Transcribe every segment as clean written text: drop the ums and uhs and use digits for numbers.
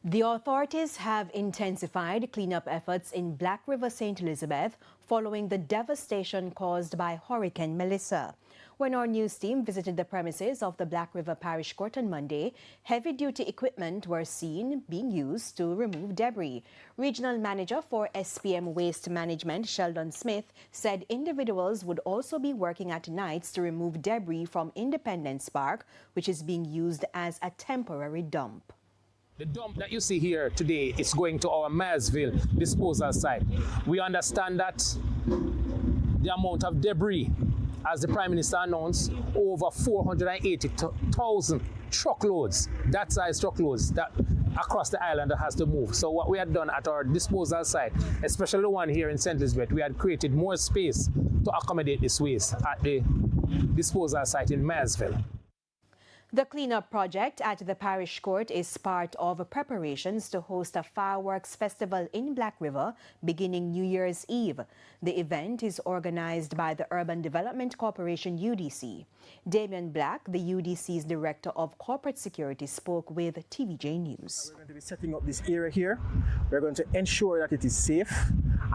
The authorities have intensified cleanup efforts in Black River, St. Elizabeth following the devastation caused by Hurricane Melissa. When our news team visited the premises of the Black River Parish Court on Monday, heavy-duty equipment were seen being used to remove debris. Regional Manager for SPM Waste Management, Sheldon Smith, said individuals would also be working at nights to remove debris from Independence Park, which is being used as a temporary dump. The dump that you see here today is going to our Maysville disposal site. We understand that the amount of debris, as the Prime Minister announced, over 480,000 truckloads, that size truckloads, that across the island that has to move. So what we had done at our disposal site, especially the one here in St. Elizabeth, we had created more space to accommodate this waste at the disposal site in Maysville. The cleanup project at the parish court is part of preparations to host a fireworks festival in Black River beginning New Year's Eve. The event is organized by the Urban Development Corporation UDC. Damian Black, the UDC's Director of Corporate Security, spoke with TVJ News. We're going to be setting up this area here. We're going to ensure that it is safe.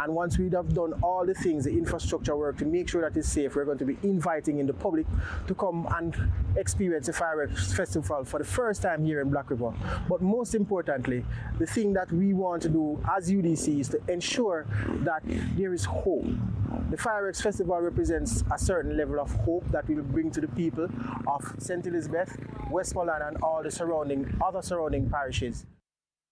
And once we have done all the things, the infrastructure work to make sure that it's safe, we're going to be inviting in the public to come and experience the fireworks festival for the first time here in Black River. But most importantly, the thing that we want to do as UDC is to ensure that there is hope. The fireworks festival represents a certain level of hope that we will bring to the people of St. Elizabeth, Westmoreland and all the other surrounding parishes.